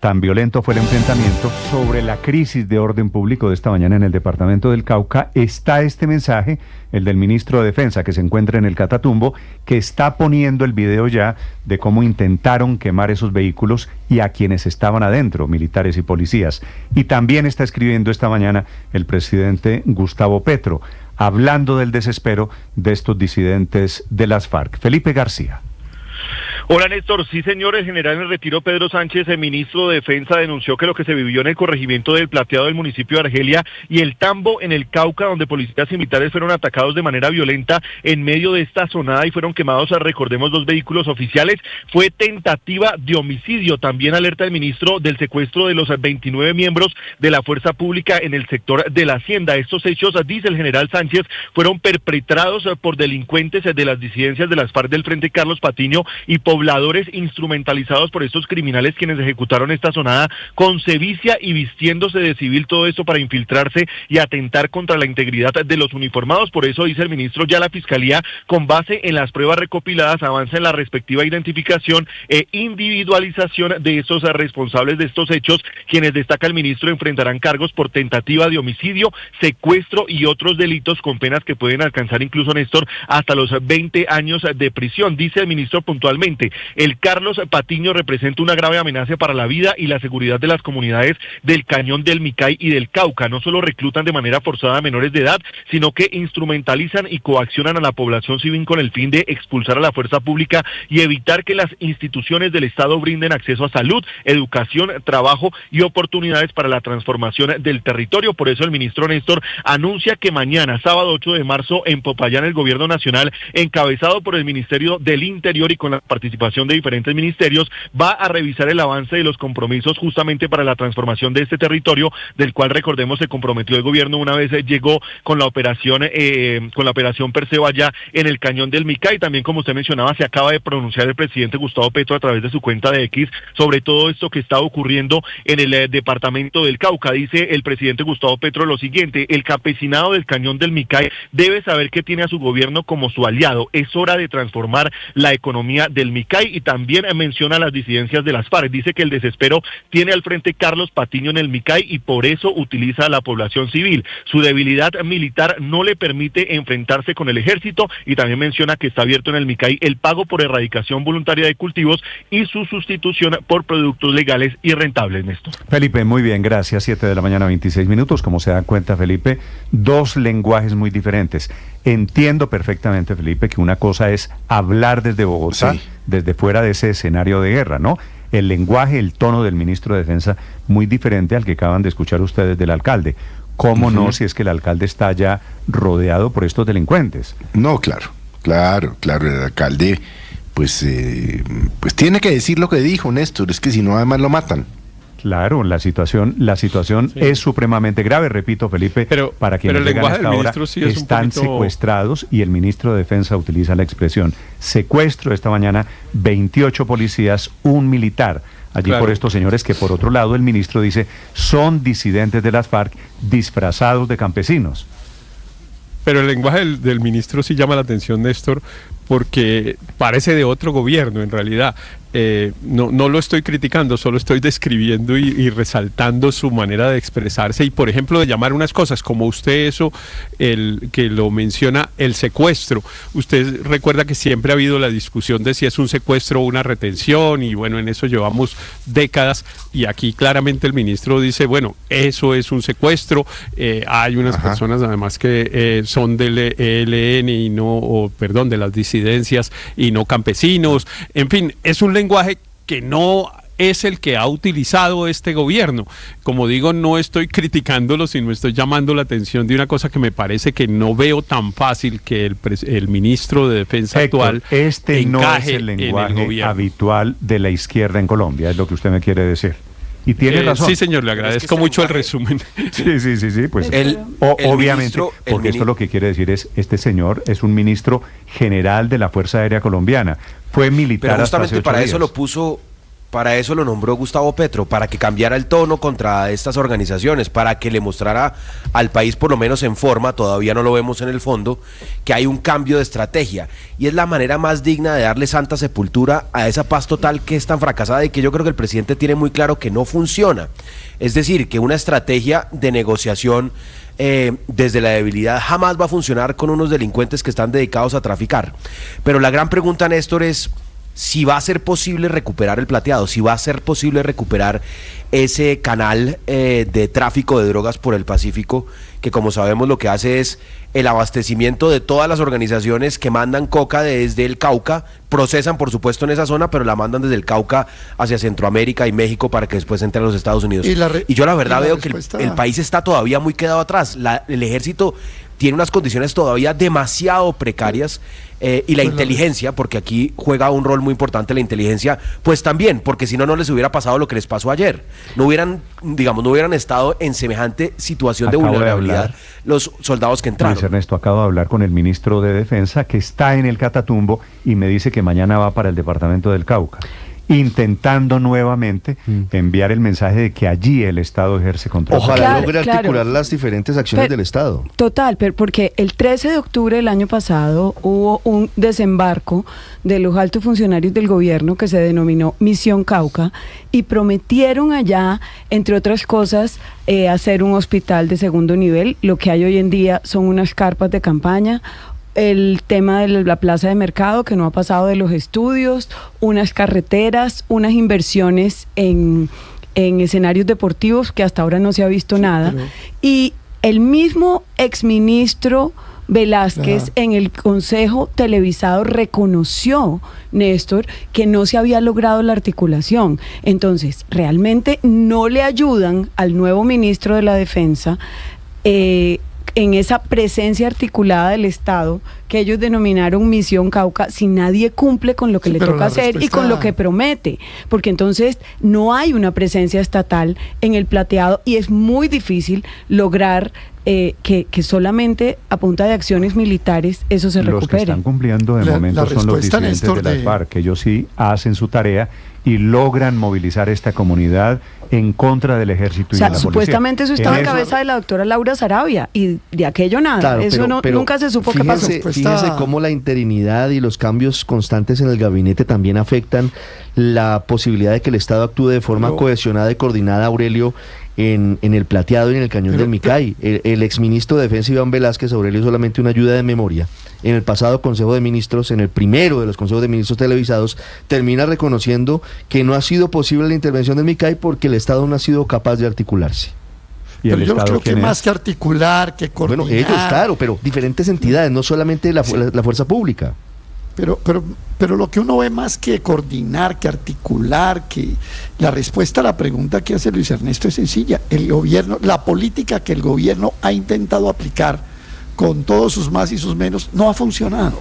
Tan violento fue el enfrentamiento. Sobre la crisis de orden público de esta mañana en el departamento del Cauca está este mensaje, el del ministro de Defensa, que se encuentra en el Catatumbo, que está poniendo el video ya de cómo intentaron quemar esos vehículos y a quienes estaban adentro, militares y policías. Y también está escribiendo esta mañana el presidente Gustavo Petro, hablando del desespero de estos disidentes de las FARC. Felipe García. Hola Néstor, sí señor, el general en retiro Pedro Sánchez, el ministro de Defensa, denunció que lo que se vivió en el corregimiento del Plateado del municipio de Argelia y el Tambo en el Cauca, donde policías y militares fueron atacados de manera violenta en medio de esta zonada y fueron quemados, recordemos, 2 vehículos oficiales, fue tentativa de homicidio. También alerta el ministro del secuestro de los 29 miembros de la fuerza pública en el sector de la Hacienda. Estos hechos, dice el general Sánchez, fueron perpetrados por delincuentes de las disidencias de las FARC del Frente Carlos Patiño y pobladores instrumentalizados por estos criminales quienes ejecutaron esta zonada con sevicia y vistiéndose de civil, todo esto para infiltrarse y atentar contra la integridad de los uniformados. Por eso, dice el ministro, ya la Fiscalía, con base en las pruebas recopiladas, avanza en la respectiva identificación e individualización de esos responsables de estos hechos, quienes, destaca el ministro, enfrentarán cargos por tentativa de homicidio, secuestro y otros delitos con penas que pueden alcanzar incluso, Néstor, hasta los 20 años de prisión. Dice el ministro puntualmente: el Carlos Patiño representa una grave amenaza para la vida y la seguridad de las comunidades del Cañón del Micay y del Cauca. No solo reclutan de manera forzada a menores de edad, sino que instrumentalizan y coaccionan a la población civil con el fin de expulsar a la fuerza pública y evitar que las instituciones del Estado brinden acceso a salud, educación, trabajo y oportunidades para la transformación del territorio. Por eso el ministro Néstor anuncia que mañana, sábado 8 de marzo, en Popayán, el gobierno nacional, encabezado por el Ministerio del Interior y con la participación de diferentes ministerios, va a revisar el avance de los compromisos justamente para la transformación de este territorio, del cual, recordemos, se comprometió el gobierno una vez llegó con la operación Perseo allá en el Cañón del Micay. También, como usted mencionaba, se acaba de pronunciar el presidente Gustavo Petro a través de su cuenta de X sobre todo esto que está ocurriendo en el departamento del Cauca. Dice el presidente Gustavo Petro lo siguiente: el campesinado del Cañón del Micay debe saber que tiene a su gobierno como su aliado. Es hora de transformar la economía del Micay. Y también menciona las disidencias de las FARC. Dice que el desespero tiene al frente Carlos Patiño en el Micay y por eso utiliza a la población civil. Su debilidad militar no le permite enfrentarse con el ejército, y también menciona que está abierto en el Micay el pago por erradicación voluntaria de cultivos y su sustitución por productos legales y rentables, Néstor. Felipe, muy bien, gracias. 7 de la mañana, 26 minutos. Como se dan cuenta, Felipe, 2 lenguajes muy diferentes. Entiendo perfectamente, Felipe, que una cosa es hablar desde Bogotá, sí, desde fuera de ese escenario de guerra, ¿no? El lenguaje, el tono del ministro de Defensa muy diferente al que acaban de escuchar ustedes del alcalde. ¿Cómo no, si es que el alcalde está ya rodeado por estos delincuentes? No, claro, el alcalde pues tiene que decir lo que dijo, Néstor, es que si no además lo matan. Claro, la situación sí es supremamente grave, repito, Felipe, para quienes llegan hasta ahora, sí están secuestrados, y el ministro de Defensa utiliza la expresión secuestro. Esta mañana 28 policías, un militar, allí por estos señores que, por otro lado, el ministro dice son disidentes de las FARC disfrazados de campesinos. Pero el lenguaje del ministro sí llama la atención, Néstor, porque parece de otro gobierno en realidad. No lo estoy criticando, solo estoy describiendo y resaltando su manera de expresarse y, por ejemplo, de llamar unas cosas, como usted que lo menciona, el secuestro. Usted recuerda que siempre ha habido la discusión de si es un secuestro o una retención, y bueno, en eso llevamos décadas, y aquí claramente el ministro dice, bueno, eso es un secuestro. Hay unas personas además que son del ELN y de las disidencias y no campesinos. En fin, es un lenguaje que no es el que ha utilizado este gobierno. Como digo, no estoy criticándolo, sino estoy llamando la atención de una cosa que me parece que no veo tan fácil que el ministro de Defensa actual este no es el lenguaje habitual de la izquierda en Colombia, es lo que usted me quiere decir. Y tiene razón. Sí, señor, le agradezco mucho el resumen. Sí, pues obviamente, porque esto lo que quiere decir es, este señor es un ministro general de la Fuerza Aérea Colombiana, fue militar. Pero justamente para eso lo puso Para eso lo nombró Gustavo Petro, para que cambiara el tono contra estas organizaciones, para que le mostrara al país, por lo menos en forma, todavía no lo vemos en el fondo, que hay un cambio de estrategia. Y es la manera más digna de darle santa sepultura a esa paz total que es tan fracasada y que yo creo que el presidente tiene muy claro que no funciona. Es decir, que una estrategia de negociación desde la debilidad jamás va a funcionar con unos delincuentes que están dedicados a traficar. Pero la gran pregunta, Néstor, es si va a ser posible recuperar el plateado, si va a ser posible recuperar ese canal de tráfico de drogas por el Pacífico, que como sabemos lo que hace es el abastecimiento de todas las organizaciones que mandan coca desde el Cauca, procesan por supuesto en esa zona, pero la mandan desde el Cauca hacia Centroamérica y México para que después entre a los Estados Unidos. Y yo la verdad veo que el país está todavía muy quedado atrás. El ejército tiene unas condiciones todavía demasiado precarias, y la inteligencia, porque aquí juega un rol muy importante la inteligencia, pues también, porque si no, no les hubiera pasado lo que les pasó ayer. No hubieran estado en semejante situación de vulnerabilidad los soldados que entraron. Luis Ernesto, acabo de hablar con el ministro de Defensa, que está en el Catatumbo, y me dice que mañana va para el departamento del Cauca, intentando nuevamente enviar el mensaje de que allí el Estado ejerce control. Ojalá logre articular las diferentes acciones del Estado. Total, pero porque el 13 de octubre del año pasado hubo un desembarco de los altos funcionarios del gobierno que se denominó Misión Cauca y prometieron allá, entre otras cosas, hacer un hospital de segundo nivel. Lo que hay hoy en día son unas carpas de campaña, el tema de la plaza de mercado que no ha pasado de los estudios, unas carreteras, unas inversiones en escenarios deportivos que hasta ahora no se ha visto nada. Y el mismo exministro Velázquez en el consejo televisado reconoció, Néstor, que no se había logrado la articulación. Entonces, realmente no le ayudan al nuevo ministro de la Defensa en esa presencia articulada del Estado que ellos denominaron Misión Cauca, si nadie cumple con lo que le toca hacer y con lo que promete, porque entonces no hay una presencia estatal en el plateado y es muy difícil lograr que solamente a punta de acciones militares eso se recupere. Los que están cumpliendo de momento son los disidentes de las FARC, que ellos sí hacen su tarea y logran movilizar esta comunidad en contra del ejército y de la policía. Supuestamente eso estaba en cabeza de la doctora Laura Sarabia y de aquello nada. Claro, eso nunca se supo qué pasó. Fíjese cómo la interinidad y los cambios constantes en el gabinete también afectan la posibilidad de que el Estado actúe de forma cohesionada y coordinada, Aurelio, en el plateado y en el cañón del Micay. El exministro de Defensa Iván Velázquez, Aurelio, solamente una ayuda de memoria. En el pasado Consejo de Ministros, en el primero de los Consejos de Ministros televisados, termina reconociendo que no ha sido posible la intervención del Micay porque el Estado no ha sido capaz de articularse. Pero yo creo que más que articular, que coordinar. Bueno, ellos, claro, pero diferentes entidades, no solamente la fuerza pública. Pero lo que uno ve más que coordinar, que articular, que la respuesta a la pregunta que hace Luis Ernesto es sencilla. El gobierno, la política que el gobierno ha intentado aplicar con todos sus más y sus menos, no ha funcionado.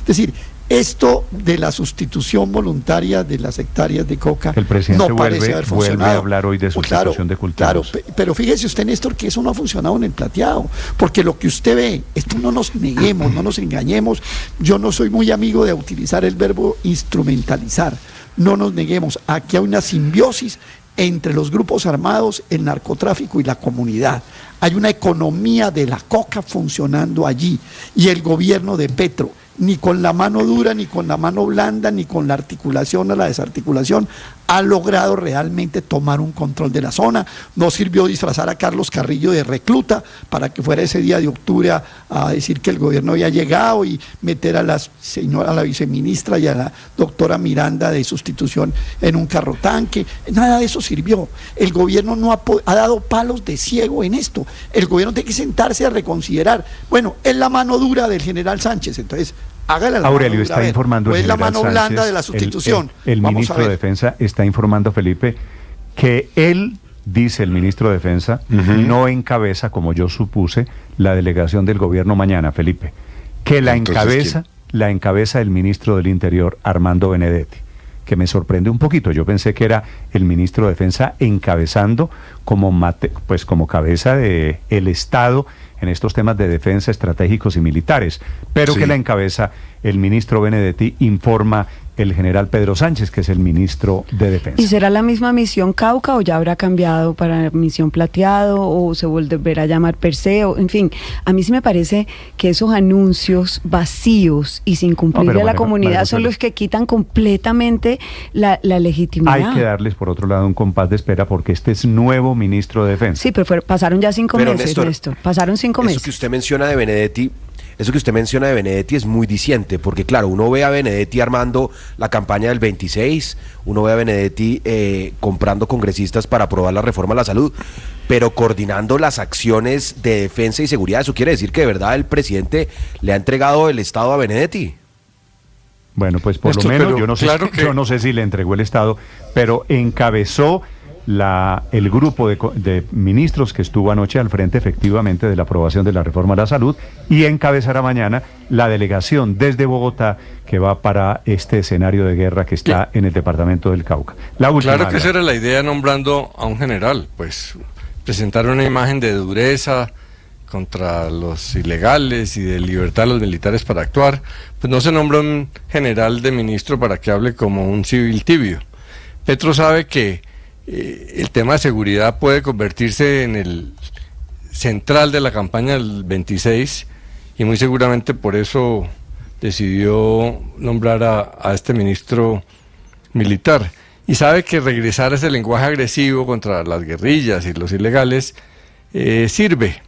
Es decir, esto de la sustitución voluntaria de las hectáreas de coca el presidente no parece haber funcionado. Vuelve a hablar hoy de sustitución de cultivos. Claro, pero fíjese usted, Néstor, que eso no ha funcionado en el plateado, porque lo que usted ve, esto no nos neguemos, no nos engañemos, yo no soy muy amigo de utilizar el verbo instrumentalizar, no nos neguemos, aquí hay una simbiosis entre los grupos armados, el narcotráfico y la comunidad. Hay una economía de la coca funcionando allí, y el gobierno de Petro, ni con la mano dura, ni con la mano blanda, ni con la articulación o la desarticulación, ha logrado realmente tomar un control de la zona. No sirvió disfrazar a Carlos Carrillo de recluta para que fuera ese día de octubre a decir que el gobierno había llegado y meter a la viceministra y a la doctora Miranda de sustitución en un carro tanque. Nada de eso sirvió. El gobierno no ha dado palos de ciego en esto. El gobierno tiene que sentarse a reconsiderar. Bueno, es la mano dura del general Sánchez, entonces hágale la Aurelio mano está informando el general la mano Sánchez, blanda de la sustitución. El ministro de Defensa está informando, Felipe, que él, dice el ministro de Defensa, no encabeza, como yo supuse, la delegación del gobierno mañana, Felipe, que la encabeza el ministro del Interior, Armando Benedetti, que me sorprende un poquito. Yo pensé que era el ministro de Defensa encabezando como cabeza de el Estado en estos temas de defensa estratégicos y militares, pero que la encabeza el ministro Benedetti, informa el general Pedro Sánchez, que es el ministro de Defensa. ¿Y será la misma misión Cauca o ya habrá cambiado para misión Plateado o se volverá a llamar Perseo? En fin, a mí sí me parece que esos anuncios vacíos y sin cumplirle a la comunidad son los que quitan completamente la legitimidad. Hay que darles, por otro lado, un compás de espera porque este es nuevo ministro de Defensa. Sí, pero pasaron ya 5 meses, Néstor. Pasaron 5 meses. Eso que usted menciona de Benedetti es muy diciente, porque claro, uno ve a Benedetti armando la campaña del 26, uno ve a Benedetti comprando congresistas para aprobar la reforma a la salud, pero coordinando las acciones de defensa y seguridad. Eso quiere decir que de verdad el presidente le ha entregado el Estado a Benedetti. Bueno, pues por Néstor, lo menos, pero yo no sé si le entregó el Estado, pero encabezó el grupo de ministros que estuvo anoche al frente efectivamente de la aprobación de la reforma a la salud y encabezará mañana la delegación desde Bogotá que va para este escenario de guerra que está en el departamento del Cauca. Claro que esa era la idea nombrando a un general, pues presentar una imagen de dureza contra los ilegales y de libertad de los militares para actuar, pues no se nombra un general de ministro para que hable como un civil tibio. Petro sabe que el tema de seguridad puede convertirse en el central de la campaña del 26 y muy seguramente por eso decidió nombrar a este ministro militar. Y sabe que regresar a ese lenguaje agresivo contra las guerrillas y los ilegales sirve,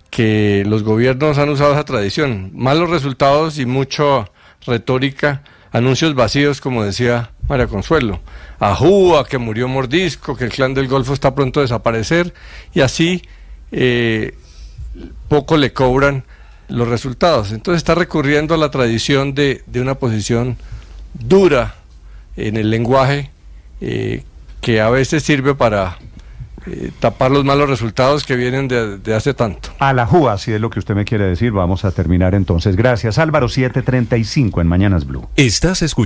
que los gobiernos han usado esa tradición. Malos resultados y mucha retórica, anuncios vacíos, como decía María Consuelo. Ajúa, que murió Mordisco, que el Clan del Golfo está pronto a desaparecer, y así poco le cobran los resultados. Entonces está recurriendo a la tradición de una posición dura en el lenguaje, que a veces sirve para tapar los malos resultados que vienen de hace tanto. A la JUA, si es lo que usted me quiere decir, vamos a terminar entonces. Gracias, Álvaro. 7:35 en Mañanas Blue. Estás escuchando